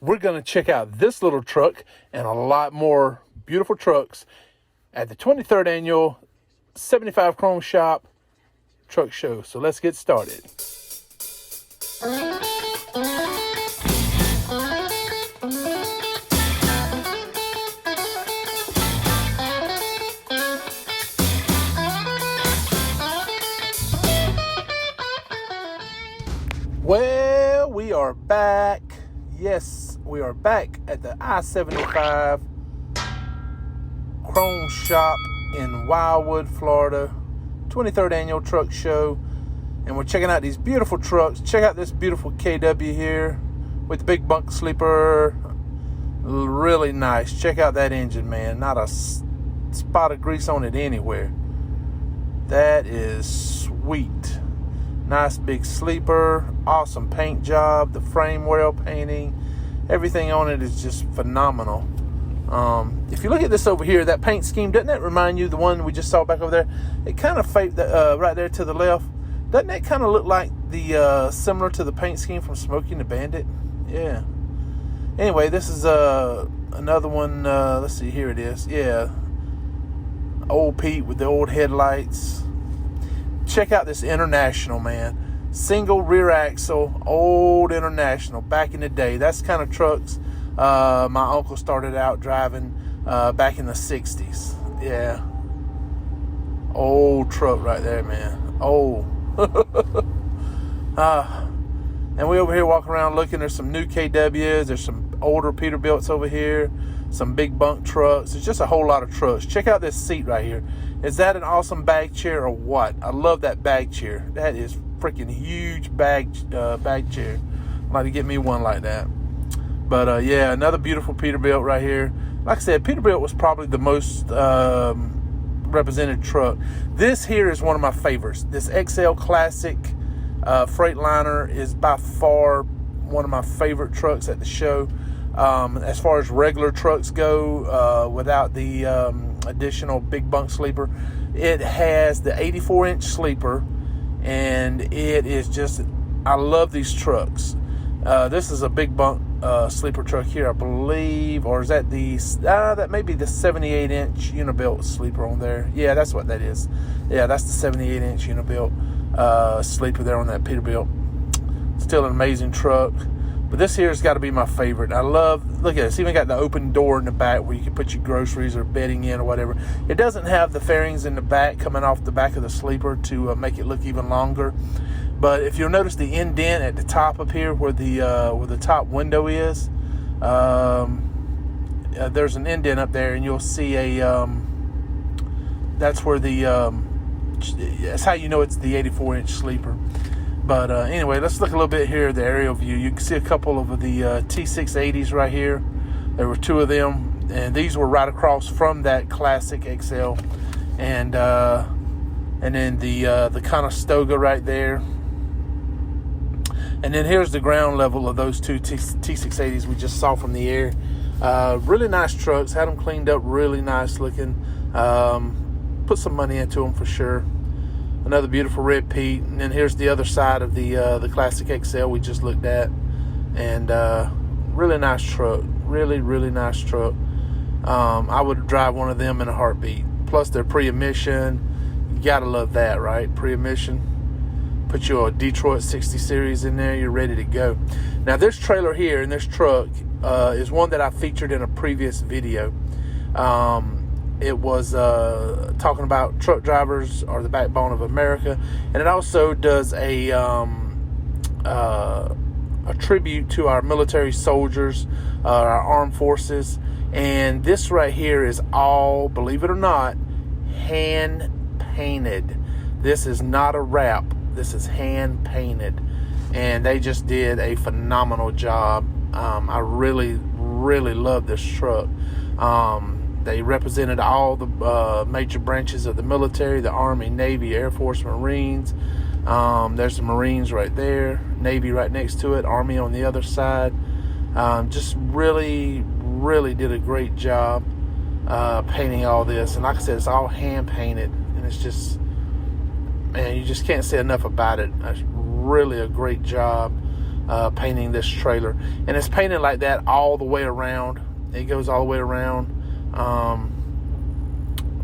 we're going to check out this little truck and a lot more beautiful trucks at the 23rd Annual 75 Chrome Shop Truck Show. So let's get started. Well, we are back. Yes, we are back at the I-75 Chrome Shop in Wildwood, Florida, 23rd Annual Truck Show. And we're checking out these beautiful trucks. Check out this beautiful KW here with the big bunk sleeper. Really nice. Check out that engine, man. Not a spot of grease on it anywhere. That is sweet. Nice big sleeper, awesome paint job, the frame well painting, everything on it is just phenomenal. If you look at this over here, that paint scheme, doesn't that remind you of the one we just saw back over there? It kind of right there to the left. Doesn't that kind of look like the similar to the paint scheme from Smokey and the Bandit? Yeah. Anyway, this is another one. Let's see, here it is. Yeah. Old Pete with the old headlights. Check out this International, man. Single rear axle, old International, back in the day. That's the kind of trucks my uncle started out driving back in the 60s. Yeah. Old truck right there, man. Old. And we over here walking around looking. There's some new KWs. There's some older Peterbilts over here. Some big bunk trucks. There's just a whole lot of trucks. Check out this seat right here. Is that an awesome bag chair or what? I love that bag chair. That is freaking huge bag chair. I'd like to get me one like that. But yeah, another beautiful Peterbilt right here. Like I said, Peterbilt was probably the most represented truck. This here is one of my favorites. This XL Classic Freightliner is by far one of my favorite trucks at the show. As far as regular trucks go, without the additional big bunk sleeper, it has the 84-inch sleeper, and it is just, I love these trucks. This is a big bunk sleeper truck here, I believe, or is that that may be the 78-inch Unibuilt sleeper on there. Yeah, that's what that is. Yeah, that's the 78-inch Unibuilt sleeper there on that Peterbilt. Still an amazing truck. But this here has got to be my favorite. I love, look at it. It's even got the open door in the back where you can put your groceries or bedding in or whatever. It doesn't have the fairings in the back coming off the back of the sleeper to make it look even longer. But if you'll notice the indent at the top up here where the top window is, there's an indent up there, and you'll see that's where that's how you know it's the 84-inch sleeper. But anyway, let's look a little bit here at the aerial view. You can see a couple of the T680s right here. There were two of them, and these were right across from that Classic XL. And then the Conestoga right there. And then here's the ground level of those two T680s we just saw from the air. Really nice trucks. Had them cleaned up, really nice looking. Put some money into them for sure. Another beautiful red Pete. And then here's the other side of the Classic XL we just looked at. And really nice truck. Really, really nice truck. I would drive one of them in a heartbeat. Plus they're pre-emission. You gotta love that, right? Pre-emission. Put your Detroit 60 series in there. You're ready to go. Now this trailer here and this truck is one that I featured in a previous video. It was talking about truck drivers are the backbone of America, and it also does a tribute to our military soldiers, our armed forces. And this right here is all, believe it or not, hand painted. This is not a wrap. This is hand painted, and they just did a phenomenal job. I really love this truck. They represented all the major branches of the military, the Army, Navy, Air Force, Marines. There's the Marines right there, Navy right next to it, Army on the other side. Just really did a great job painting all this. And like I said, it's all hand painted, and it's just, man, you just can't say enough about it. It's really a great job. painting this trailer. And it's painted like that all the way around. It goes all the way around.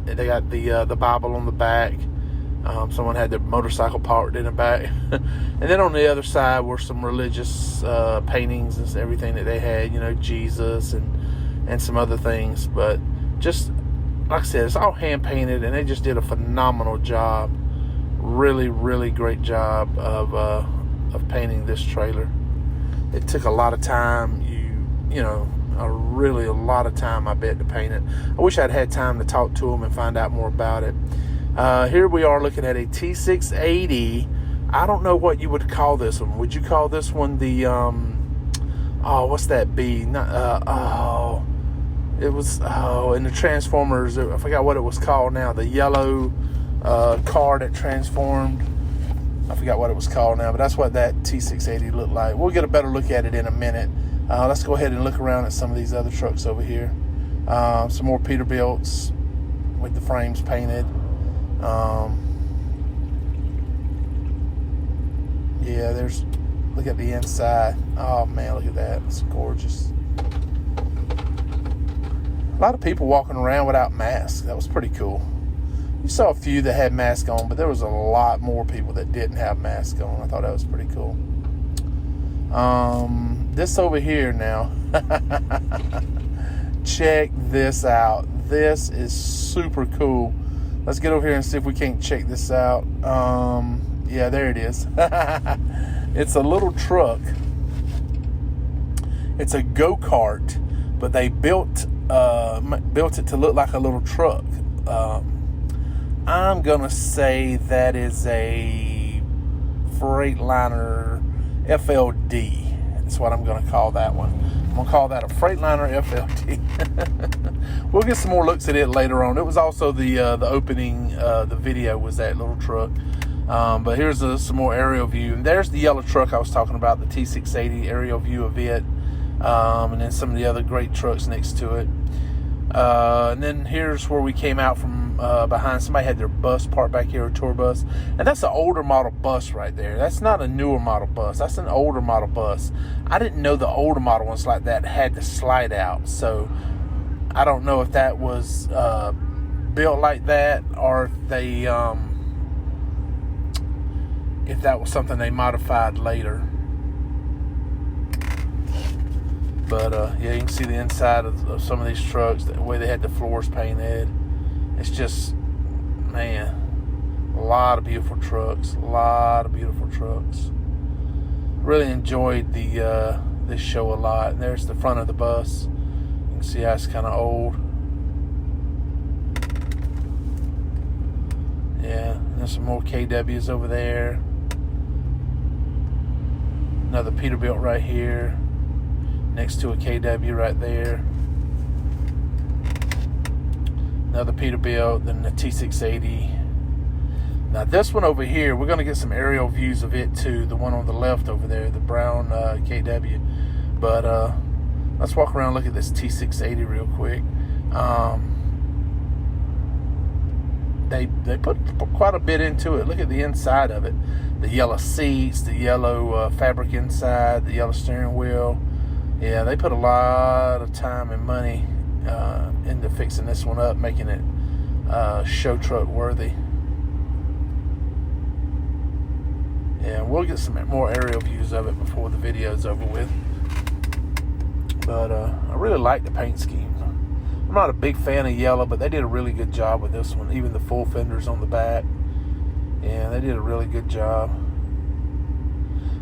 They got the Bible on the back. Someone had their motorcycle parked in the back. And then on the other side were some religious paintings and everything that they had, you know, Jesus and some other things. But just, like I said, it's all hand painted, and they just did a phenomenal job. Really, really great job of painting this trailer. It took a lot of time, you know, a lot of time, I bet, to paint it. I wish I'd had time to talk to them and find out more about it. Here we are looking at a T680. I don't know what you would call this one. Would you call this one the, what's that B? In the Transformers, I forgot what it was called now. The yellow car that transformed. I forgot what it was called now, but that's what that T680 looked like. We'll get a better look at it in a minute. Let's go ahead and look around at some of these other trucks over here. Some more Peterbilts with the frames painted. Yeah, look at the inside. Oh man, look at that. It's gorgeous. A lot of people walking around without masks. That was pretty cool. You saw a few that had masks on, but there was a lot more people that didn't have masks on. I thought that was pretty cool. This over here now. Check this out. This is super cool. Let's get over here and see if we can't check this out. Yeah, there it is. It's a little truck. It's a go-kart, but they built it to look like a little truck. I'm gonna say that is a Freightliner FLD. That's what I'm gonna call that one. I'm gonna call that a Freightliner FLD. We'll get some more looks at it later on. It was also the opening, the video was that little truck. But here's some more aerial view. And there's the yellow truck I was talking about, the T680 aerial view of it. And then some of the other great trucks next to it. And then here's where we came out from behind. Somebody had their bus parked back here, a tour bus. And that's an older model bus right there. That's not a newer model bus. That's an older model bus. I didn't know the older model ones like that had to slide out. So I don't know if that was built like that, or if they if that was something they modified later. But yeah, you can see the inside of some of these trucks, the way they had the floors painted. It's just, man, a lot of beautiful trucks. Really enjoyed this show a lot. And there's the front of the bus. You can see how it's kind of old. Yeah, and there's some more KWs over there. Another Peterbilt right here, next to a KW right there. Another Peterbilt, then the T680. Now this one over here, we're going to get some aerial views of it too. The one on the left over there, the brown KW. But let's walk around and look at this T680 real quick. They put quite a bit into it. Look at the inside of it. The yellow seats, the yellow fabric inside, the yellow steering wheel. Yeah, they put a lot of time and money into fixing this one up, making it show truck worthy. Yeah, we'll get some more aerial views of it before the video's over with. But I really like the paint scheme. I'm not a big fan of yellow, but they did a really good job with this one. Even the full fenders on the back. Yeah, they did a really good job.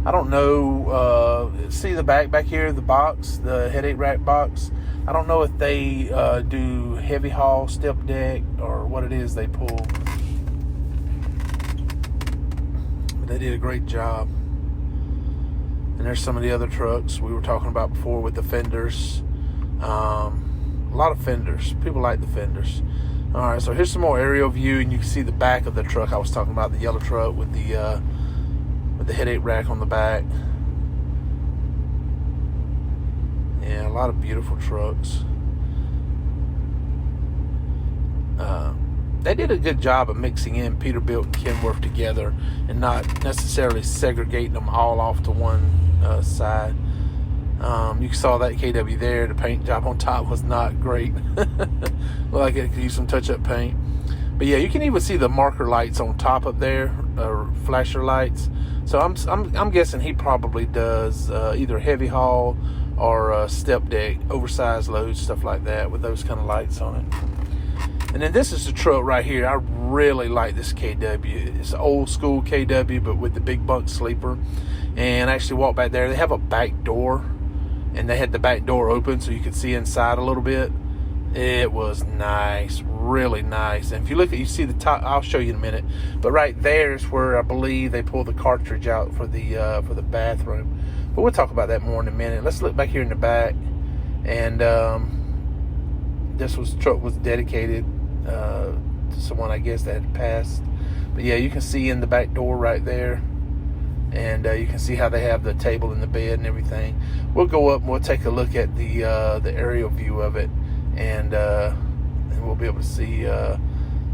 I don't know, see the back here, the box, the headache rack box. I don't know if they do heavy haul, step deck, or what it is they pull. But they did a great job. And there's some of the other trucks we were talking about before with the fenders. A lot of fenders. People like the fenders. All right, so here's some more aerial view, and you can see the back of the truck I was talking about, the yellow truck with the headache rack on the back. Yeah, a lot of beautiful trucks. They did a good job of mixing in Peterbilt and Kenworth together and not necessarily segregating them all off to one side. You saw that KW there. The paint job on top was not great. Looked like it could use some touch-up paint. But yeah, you can even see the marker lights on top up there, flasher lights. So I'm guessing he probably does either heavy haul or step deck, oversized loads, stuff like that, with those kind of lights on it. And then this is the truck right here. I really like this KW. It's an old school KW, but with the big bunk sleeper. And I actually walked back there. They have a back door, and they had the back door open so you could see inside a little bit. It was nice, really nice. And if you look at, you see the top, I'll show you in a minute, but right there is where I believe they pull the cartridge out for the bathroom. But we'll talk about that more in a minute. Let's look back here in the back. And this truck was dedicated to someone, I guess, that had passed. But yeah, you can see in the back door right there. And you can see how they have the table and the bed and everything. We'll go up and we'll take a look at the aerial view of it, and we'll be able to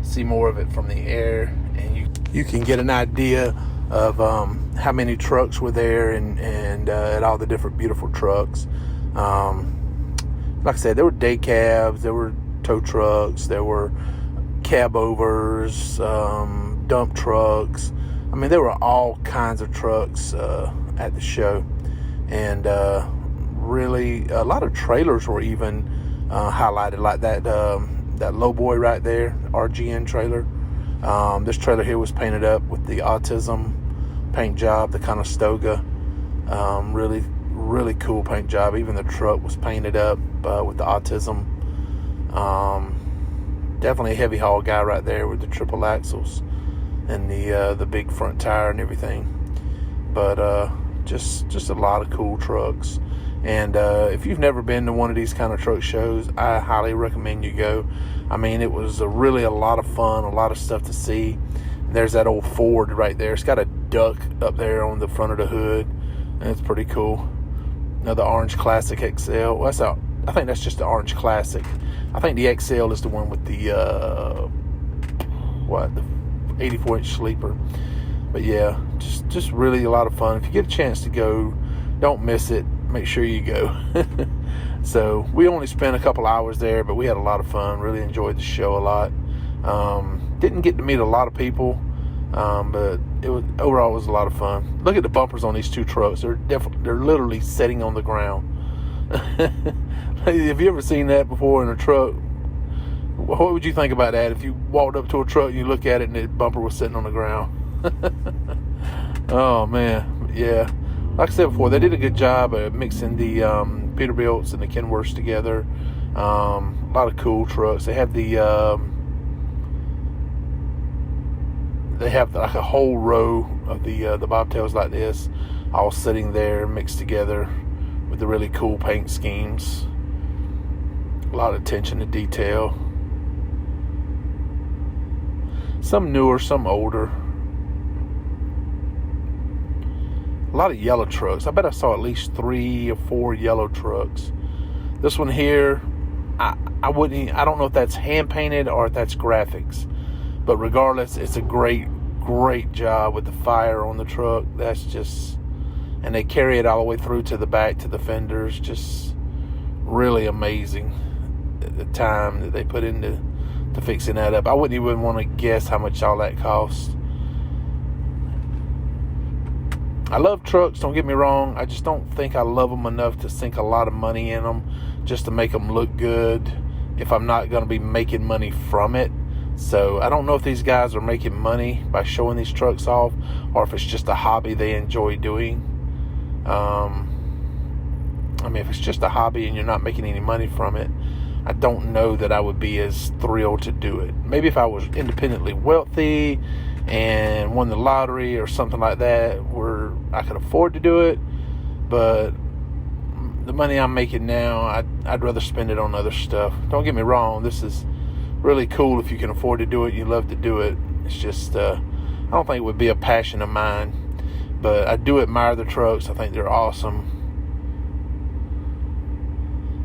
see more of it from the air, and you can get an idea of how many trucks were there, and at all the different beautiful trucks. Like I said, there were day cabs, there were tow trucks, there were cab overs, dump trucks. I mean, there were all kinds of trucks at the show, and really a lot of trailers were even highlighted, like that lowboy right there, RGN trailer. This trailer here was painted up with the autism paint job, the Conestoga. Really, really cool paint job. Even the truck was painted up with the autism. Definitely a heavy haul guy right there with the triple axles and the big front tire and everything. But just a lot of cool trucks. And if you've never been to one of these kind of truck shows, I highly recommend you go. I mean, it was really a lot of fun, a lot of stuff to see. And there's that old Ford right there. It's got a duck up there on the front of the hood, and it's pretty cool. Another orange Classic XL. Well, I think that's just the orange Classic. I think the XL is the one with the 84-inch sleeper. But yeah, just really a lot of fun. If you get a chance to go, don't miss it. Make sure you go. So we only spent a couple hours there, but we had a lot of fun. Really enjoyed the show a lot. Didn't get to meet a lot of people, but overall it was a lot of fun. Look at the bumpers on these two trucks. They're literally sitting on the ground. Have you ever seen that before in a truck? What would you think about that if you walked up to a truck and you look at it and the bumper was sitting on the ground? Oh man, yeah. Like I said before, they did a good job of mixing the Peterbilts and the Kenworths together. A lot of cool trucks. They have like a whole row of the bobtails like this, all sitting there mixed together with the really cool paint schemes. A lot of attention to detail. Some newer, some older. A lot of yellow trucks. I bet I saw at least 3 or 4 yellow trucks. This one here, I don't know if that's hand painted or if that's graphics. But regardless, it's a great job with the fire on the truck. That's just, and they carry it all the way through to the back to the fenders. Just really amazing, the time that they put into fixing that up. I wouldn't even want to guess how much all that cost. I love trucks, don't get me wrong. I just don't think I love them enough to sink a lot of money in them just to make them look good if I'm not going to be making money from it. So I don't know if these guys are making money by showing these trucks off, or if it's just a hobby they enjoy doing. I mean, if it's just a hobby and you're not making any money from it, I don't know that I would be as thrilled to do it. Maybe if I was independently wealthy and won the lottery or something like that, where I could afford to do it. But the money I'm making now, I'd rather spend it on other stuff. Don't get me wrong, this is really cool if you can afford to do it, you love to do it. It's just, I don't think it would be a passion of mine. But I do admire the trucks. I think they're awesome.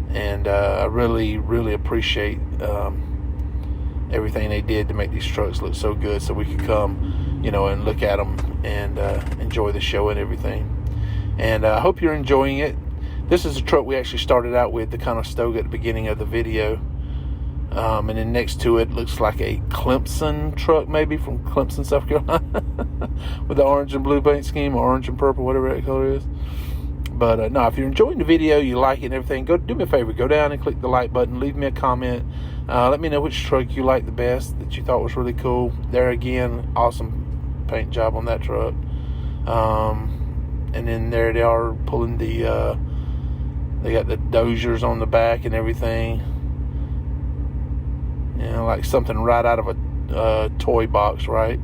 And I really, really appreciate everything they did to make these trucks look so good, so we could come, and look at them and enjoy the show and everything. And I hope you're enjoying it. This is a truck we actually started out with, the Conestoga, at the beginning of the video. And then next to it looks like a Clemson truck, maybe from Clemson, South Carolina, with the orange and blue paint scheme, or orange and purple, whatever that color is. But no, if you're enjoying the video, you like it and everything, do me a favor, go down and click the like button, leave me a comment, let me know which truck you like the best, that you thought was really cool. There again, awesome paint job on that truck. And then there they are pulling the they got the Doziers on the back and everything. You know, like something right out of a toy box, right?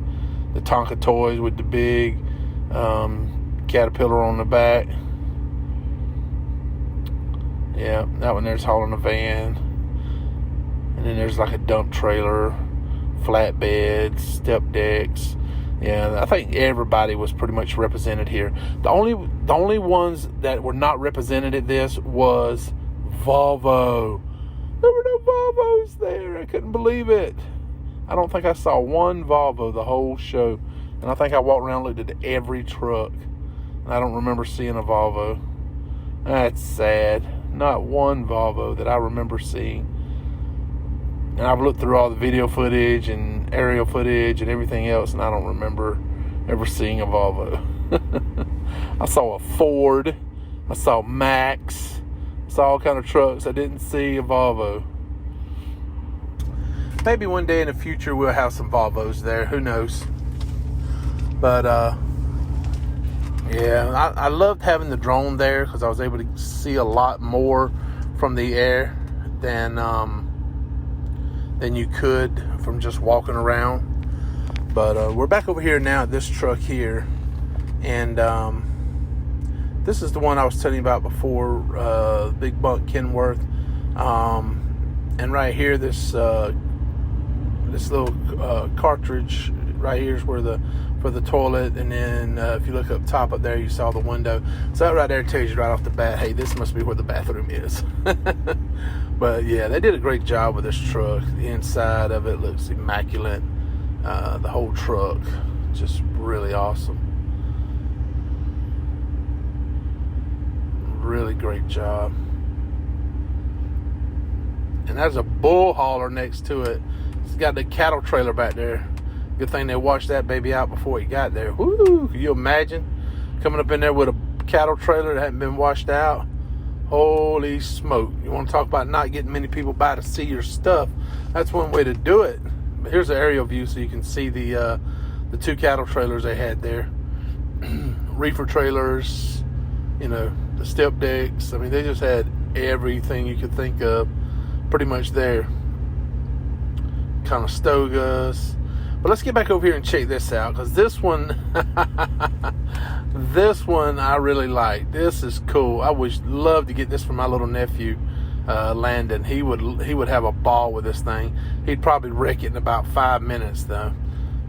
The Tonka toys with the big Caterpillar on the back. Yeah, that one there's hauling a van. And then there's like a dump trailer, flatbeds, step decks. Yeah, I think everybody was pretty much represented here. The only ones that were not represented at this was Volvo. There were no Volvos there. I couldn't believe it. I don't think I saw one Volvo the whole show. And I think I walked around and looked at every truck. And I don't remember seeing a Volvo. That's sad. Not one Volvo that I remember seeing. And I've looked through all the video footage and aerial footage and everything else, and I don't remember ever seeing a Volvo. I saw a Ford. I saw Max. I saw all kind of trucks. I didn't see a Volvo. Maybe one day in the future we'll have some Volvos there. Who knows? But, yeah, I loved having the drone there because I was able to see a lot more from the air than you could from just walking around. But we're back over here now at this truck here, and this is the one I was telling you about before, Big Bunk Kenworth. And right here, this little cartridge right here is where for the toilet, and then if you look up top up there, you saw the window. So that right there tells you right off the bat, hey, this must be where the bathroom is. But yeah, they did a great job with this truck. The inside of it looks immaculate. The whole truck, just really awesome. Really great job. And there's a bull hauler next to it. It's got the cattle trailer back there. Good thing they washed that baby out before he got there. Woo! Can you imagine coming up in there with a cattle trailer that hadn't been washed out? Holy smoke. You want to talk about not getting many people by to see your stuff? That's one way to do it. But here's an aerial view so you can see the two cattle trailers they had there. Reefer trailers, you know, the step decks. I mean, they just had everything you could think of pretty much there. Conestogas. But let's get back over here and check this out, because this one this one I really like. This is cool. I would love to get this for my little nephew, Landon. He would have a ball with this thing. He'd probably wreck it in about 5 minutes though.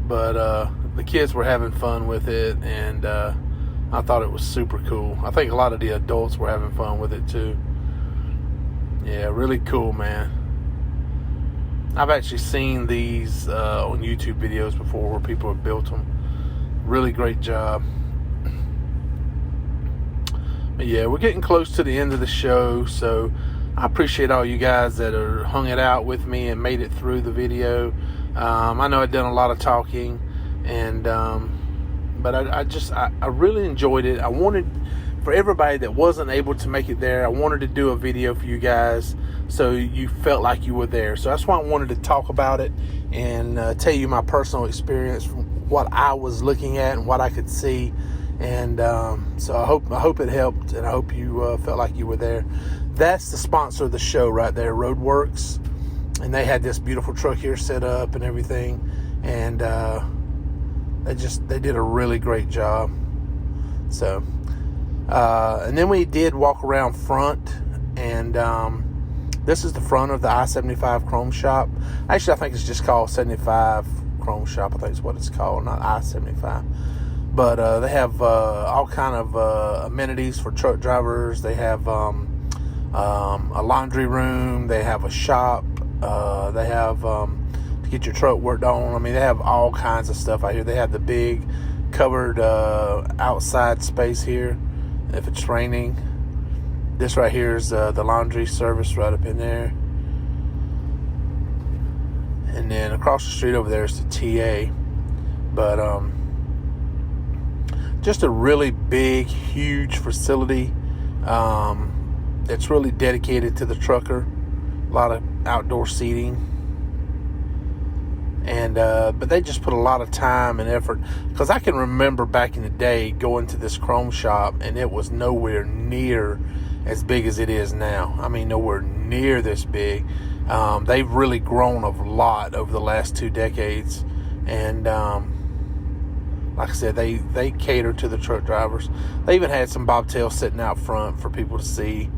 But the kids were having fun with it, and I thought it was super cool. I think a lot of the adults were having fun with it too. Yeah, really cool, man. I've actually seen these on YouTube videos before where people have built them. Really great job. But yeah, we're getting close to the end of the show, so I appreciate all you guys that are hung it out with me and made it through the video. I know I've done a lot of talking, and but I really enjoyed it. I wanted, for everybody that wasn't able to make it there, I wanted to do a video for you guys so you felt like you were there. So that's why I wanted to talk about it and tell you my personal experience from what I was looking at and what I could see. And so I hope it helped, and I hope you felt like you were there. That's the sponsor of the show right there, Roadworks, and they had this beautiful truck here set up and everything, and they did a really great job. So and then we did walk around front, and this is the front of the I-75 Chrome Shop. Actually, I think it's just called 75 Chrome Shop. I think it's what it's called, not I-75. But they have all kind of amenities for truck drivers. They have a laundry room. They have a shop. They have to get your truck worked on. I mean, they have all kinds of stuff out here. They have the big covered outside space here. if it's raining. This right here is the laundry service right up in there. And then across the street over there is the TA. But just a really big, huge facility that's really dedicated to the trucker. A lot of outdoor seating. And but they just put a lot of time and effort, because I can remember back in the day going to this chrome shop, and it was nowhere near as big as it is now. I mean, nowhere near this big. They've really grown a lot over the last 2 decades, and like I said, they cater to the truck drivers. They even had some bobtails sitting out front for people to see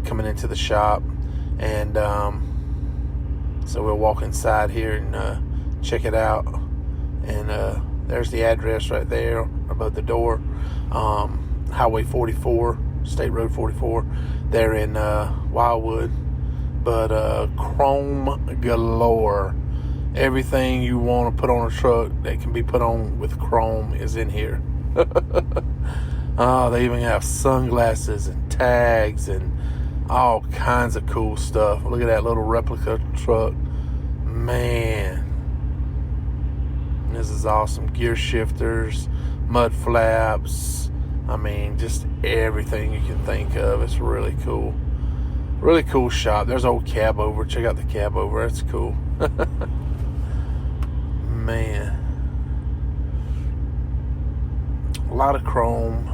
coming into the shop. And so we'll walk inside here and check it out. And there's the address right there above the door. Highway 44, State Road 44. They're in Wildwood. But chrome galore. Everything you want to put on a truck that can be put on with chrome is in here. Oh, they even have sunglasses and tags and all kinds of cool stuff. Look at that little replica truck. Man. This is awesome. Gear shifters, mud flaps. I mean, just everything you can think of. It's really cool. Really cool shop. There's old cab over. Check out the cab over. That's cool. Man. A lot of chrome.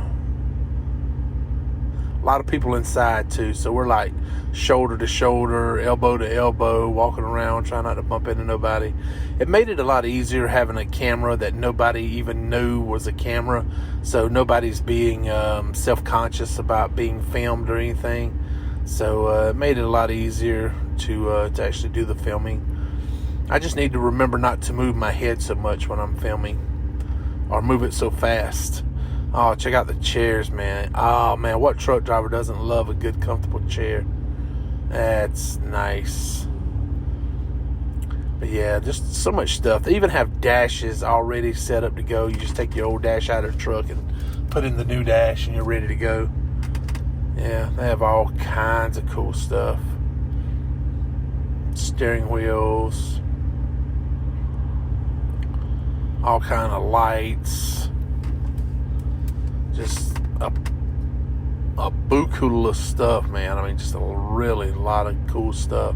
A lot of people inside too, so we're like shoulder to shoulder, elbow to elbow, walking around, trying not to bump into nobody. It made it a lot easier having a camera that nobody even knew was a camera, so nobody's being self-conscious about being filmed or anything. So it made it a lot easier to actually do the filming. I just need to remember not to move my head so much when I'm filming, or move it so fast. Oh, check out the chairs, man. Oh, man, what truck driver doesn't love a good, comfortable chair? That's nice. But yeah, just so much stuff. They even have dashes already set up to go. You just take your old dash out of the truck and put in the new dash, and you're ready to go. Yeah, they have all kinds of cool stuff. Steering wheels. All kind of lights. Just a buku of stuff, man. I mean, just a lot of cool stuff.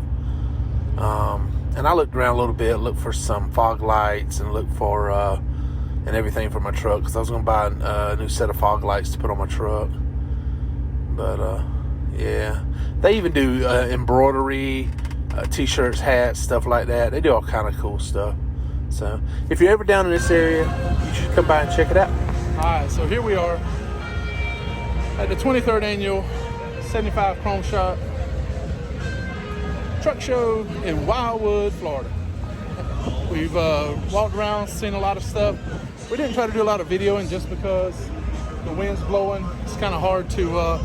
And I looked around a little bit, looked for some fog lights, and looked for and everything for my truck, because I was going to buy a new set of fog lights to put on my truck. But yeah, they even do embroidery, t-shirts, hats, stuff like that. They do all kind of cool stuff. So if you're ever down in this area, you should come by and check it out. Alright, so here we are at the 23rd annual 75 Chrome Shop Truck Show in Wildwood, Florida. We've walked around, seen a lot of stuff. We didn't try to do a lot of videoing just because the wind's blowing. It's kind of hard to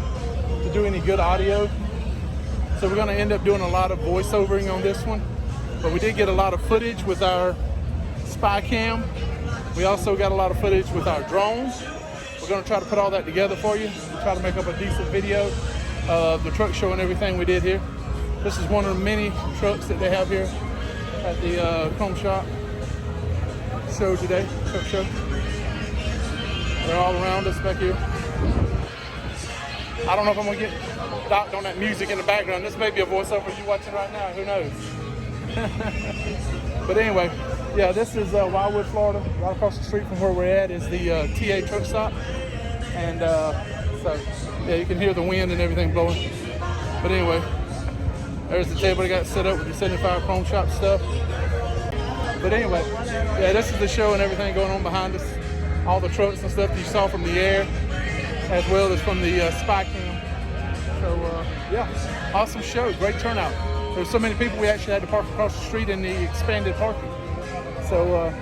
do any good audio. So we're going to end up doing a lot of voiceovering on this one. But we did get a lot of footage with our spy cam. We also got a lot of footage with our drones. We're going to try to put all that together for you, try to make up a decent video of the truck show and everything we did here. This is one of the many trucks that they have here at the Chrome Shop show today, truck show. They're all around us back here. I don't know if I'm going to get docked on that music in the background. This may be a voiceover you're watching right now, who knows? But anyway, yeah, this is Wildwood, Florida. Right across the street from where we're at is the TA truck stop. And so, yeah, you can hear the wind and everything blowing. But anyway, there's the table they got set up with the 75 Chrome Shop stuff. But anyway, yeah, this is the show and everything going on behind us. All the trucks and stuff that you saw from the air, as well as from the spy cam. So, yeah, awesome show. Great turnout. There's so many people, we actually had to park across the street in the expanded parking. So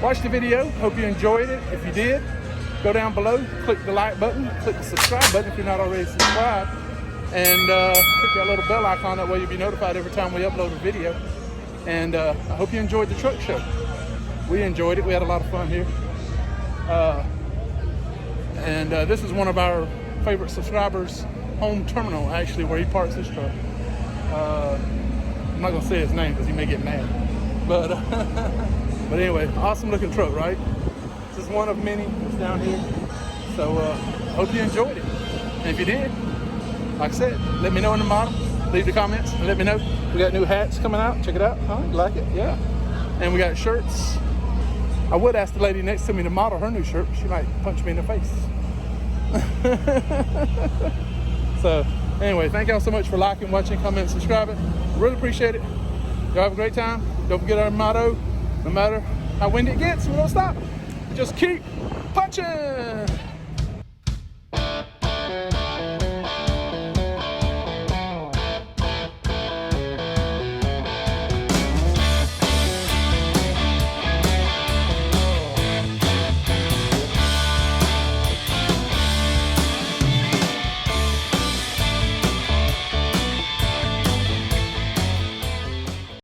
watch the video. Hope you enjoyed it. If you did, go down below, click the like button, click the subscribe button if you're not already subscribed, and click that little bell icon. That way you'll be notified every time we upload a video. And I hope you enjoyed the truck show. We enjoyed it. We had a lot of fun here. And this is one of our favorite subscribers' home terminal, actually, where he parks his truck. I'm not gonna say his name because he may get mad. But but anyway, awesome looking truck, right? This is one of many that's down here. So hope you enjoyed it. And if you did, like I said, let me know in the bottom. Leave the comments and let me know. We got new hats coming out. Check it out. Huh? You like it? Yeah. And we got shirts. I would ask the lady next to me to model her new shirt. She might punch me in the face. So anyway, thank y'all so much for liking, watching, commenting, subscribing. Really appreciate it. Y'all have a great time. Don't forget our motto: no matter how windy it gets, we don't stop. Just keep punching.